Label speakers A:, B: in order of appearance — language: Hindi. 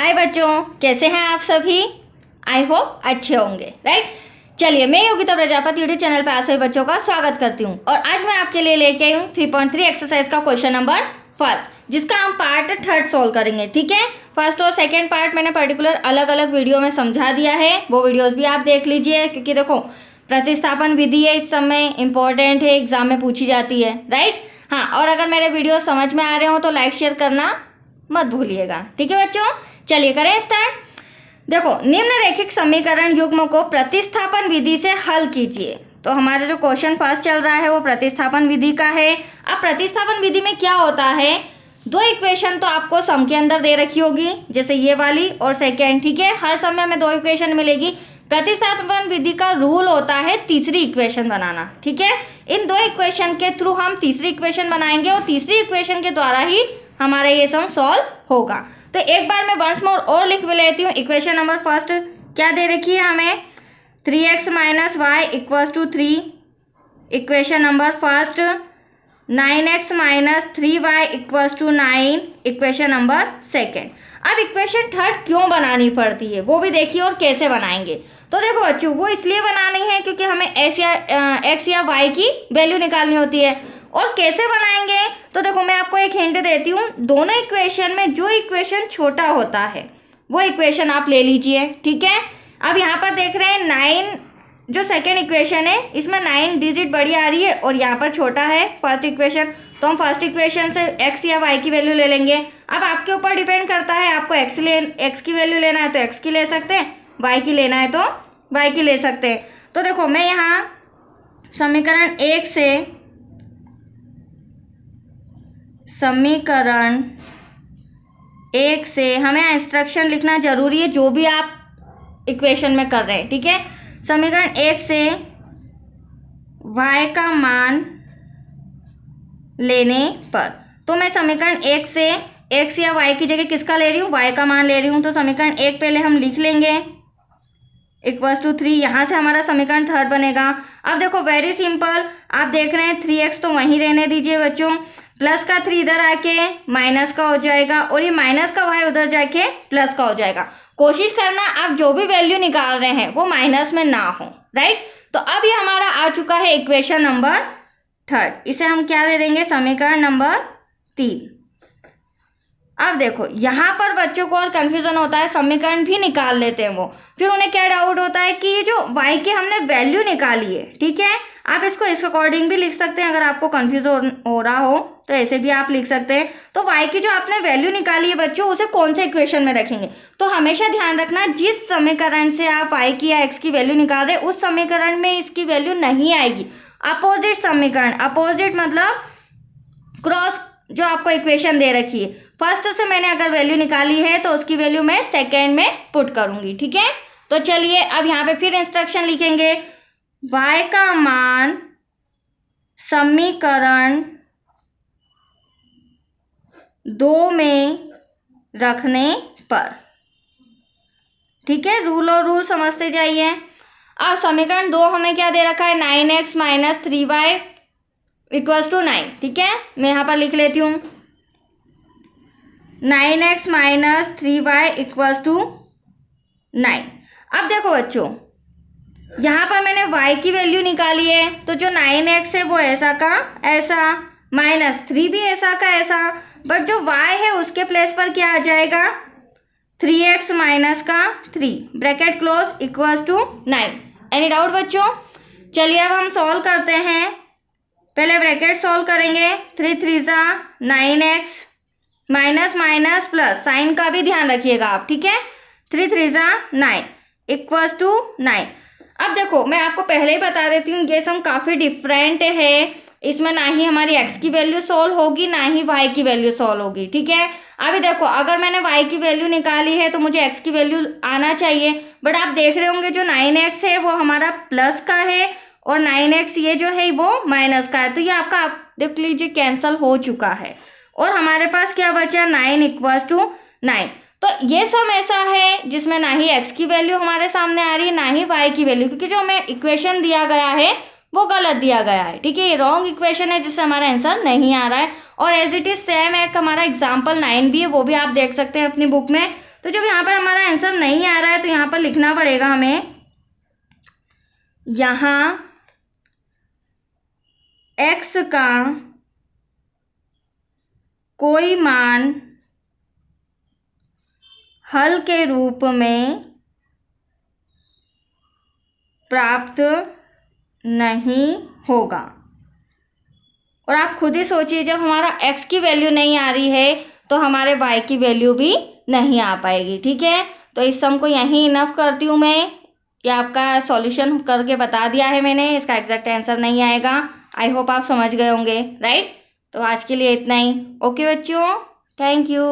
A: हाय बच्चों, कैसे हैं आप सभी। आई होप अच्छे होंगे, राइट। चलिए, मैं योगिता प्रजापति यूट्यूब चैनल पर आप सभी बच्चों का स्वागत करती हूँ और आज मैं आपके लिए लेके आई हूँ 3.3 एक्सरसाइज का क्वेश्चन नंबर फर्स्ट, जिसका हम पार्ट थर्ड सोल्व करेंगे। ठीक है, फर्स्ट और सेकेंड पार्ट मैंने पर्टिकुलर अलग अलग वीडियो में समझा दिया है, वो वीडियोज भी आप देख लीजिए, क्योंकि देखो प्रतिस्थापन विधि है, इस समय इंपॉर्टेंट है, एग्जाम में पूछी जाती है, राइट। हाँ, और अगर मेरे वीडियो समझ में आ रहे हो तो लाइक शेयर करना मत भूलिएगा। ठीक है बच्चों, चलिए करें स्टार्ट। देखो, निम्नरेखिक समीकरण युग्म को प्रतिस्थापन विधि से हल कीजिए। तो हमारा जो क्वेश्चन फर्स्ट चल रहा है वो प्रतिस्थापन विधि का है। अब प्रतिस्थापन विधि में क्या होता है, दो इक्वेशन तो आपको सम के अंदर दे रखी होगी, जैसे ये वाली और सेकेंड। ठीक है, हर समय में दो इक्वेशन मिलेगी। प्रतिस्थापन विधि का रूल होता है तीसरी इक्वेशन बनाना। ठीक है, इन दो इक्वेशन के थ्रू हम तीसरी इक्वेशन बनाएंगे और तीसरी इक्वेशन के द्वारा ही हमारा ये सम सॉल्व होगा। तो एक बार मैं वंस मोर और लिख लेती हूँ। इक्वेशन नंबर फर्स्ट क्या दे रखी है हमें, 3x minus y equals to 3। Equation number first 9x minus 3y equals to 9। Equation number second. अब इक्वेशन थर्ड क्यों बनानी पड़ती है वो भी देखिए और कैसे बनाएंगे। तो देखो बच्चों, वो इसलिए बनानी है क्योंकि हमें x या y की वैल्यू निकालनी होती है। और कैसे बनाएंगे, तो देखो मैं आपको एक हिंट देती हूँ। दोनों इक्वेशन में जो इक्वेशन छोटा होता है वो इक्वेशन आप ले लीजिए। ठीक है, अब यहाँ पर देख रहे हैं 9, जो सेकेंड इक्वेशन है इसमें 9 डिजिट बड़ी आ रही है और यहाँ पर छोटा है फर्स्ट इक्वेशन। तो हम फर्स्ट इक्वेशन से x या y की वैल्यू ले लेंगे। अब आपके ऊपर डिपेंड करता है, आपको x की वैल्यू लेना है तो x की ले सकते हैं, y की लेना है तो y की ले सकते हैं। तो देखो मैं यहाँ समीकरण एक से हमें इंस्ट्रक्शन लिखना जरूरी है, जो भी आप इक्वेशन में कर रहे हैं। ठीक है, समीकरण 1 से y का मान लेने पर, तो मैं समीकरण 1 से x या y की जगह किसका ले रही हूँ, y का मान ले रही हूँ। तो समीकरण 1 पहले हम लिख लेंगे इक्वल्स टू 3। यहाँ से हमारा समीकरण थर्ड बनेगा। अब देखो वेरी सिंपल, आप देख रहे हैं 3x तो वहीं रहने दीजिए बच्चों, प्लस का 3 इधर आके माइनस का हो जाएगा और ये माइनस का y उधर जाके प्लस का हो जाएगा। कोशिश करना आप जो भी वैल्यू निकाल रहे हैं वो माइनस में ना हो, राइट। तो अब ये हमारा आ चुका है इक्वेशन नंबर थर्ड। इसे हम क्या दे देंगे, समीकरण नंबर 3। अब देखो यहाँ पर बच्चों को और कन्फ्यूजन होता है, समीकरण भी निकाल लेते हैं वो, फिर उन्हें क्या डाउट होता है कि ये जो y की हमने वैल्यू निकाली है, ठीक है, आप इसको इस अकॉर्डिंग भी लिख सकते हैं। अगर आपको कन्फ्यूज हो रहा हो तो ऐसे भी आप लिख सकते हैं। तो y की जो आपने वैल्यू निकाली है बच्चों, उसे कौन से इक्वेशन में रखेंगे। तो हमेशा ध्यान रखना, जिस समीकरण से आप y की या x की वैल्यू निकाल रहे हैं उस समीकरण में इसकी वैल्यू नहीं आएगी। अपोजिट समीकरण, अपोजिट मतलब क्रॉस जो आपको इक्वेशन दे रखी है, फर्स्ट से मैंने अगर वैल्यू निकाली है तो उसकी वैल्यू मैं सेकेंड में पुट करूंगी। ठीक है, तो चलिए अब यहाँ पे फिर इंस्ट्रक्शन लिखेंगे, y का मान समीकरण 2 में रखने पर। ठीक है, रूल और रूल समझते जाइए। अब समीकरण 2 हमें क्या दे रखा है, 9x minus 3y equals to 9। ठीक है, मैं यहाँ पर लिख लेती हूँ 9x minus 3y equals to 9। अब देखो बच्चों, यहाँ पर मैंने y की वैल्यू निकाली है, तो जो 9x है वो ऐसा का ऐसा, माइनस 3 भी ऐसा का ऐसा, बट जो y है उसके प्लेस पर क्या आ जाएगा, 3x माइनस का 3 bracket close equals to 9। Any doubt बच्चों। चलिए अब हम सॉल्व करते हैं। पहले ब्रैकेट सॉल्व करेंगे, 3 3 जा 9x minus minus plus, sign का भी ध्यान रखिएगा आप। ठीक है, 3 3 जा 9 इक्वल्स टू 9। अब देखो मैं आपको पहले ही बता देती हूँ, ये सम काफ़ी डिफरेंट है। इसमें ना ही हमारी x की वैल्यू सॉल्व होगी ना ही y की वैल्यू सॉल्व होगी। ठीक है, अभी देखो अगर मैंने y की वैल्यू निकाली है तो मुझे x की वैल्यू आना चाहिए, बट आप देख रहे होंगे जो 9x है वो हमारा प्लस का है और 9x ये जो है वो माइनस का है। तो ये आपका आप देख लीजिए कैंसल हो चुका है और हमारे पास क्या बचा, 9 इक्वल्स टू 9। तो ये सम ऐसा है जिसमें ना ही x की वैल्यू हमारे सामने आ रही है ना ही y की वैल्यू, क्योंकि जो हमें इक्वेशन दिया गया है वो गलत दिया गया है। ठीक है, ये रॉन्ग इक्वेशन है जिससे हमारा आंसर नहीं आ रहा है। और एज इट इज सेम एक हमारा एग्जाम्पल 9 भी है, वो भी आप देख सकते हैं अपनी बुक में। तो जब यहाँ पर हमारा आंसर नहीं आ रहा है तो यहाँ पर लिखना पड़ेगा हमें, यहाँ x का कोई मान हल के रूप में प्राप्त नहीं होगा। और आप खुद ही सोचिए, जब हमारा x की वैल्यू नहीं आ रही है तो हमारे y की वैल्यू भी नहीं आ पाएगी। ठीक है, तो इस सम को यहीं इनफ करती हूँ मैं। ये आपका सॉल्यूशन करके बता दिया है मैंने, इसका एग्जैक्ट आंसर नहीं आएगा। आई होप आप समझ गए होंगे, राइट। तो आज के लिए इतना ही। ओके बच्चों, थैंक यू।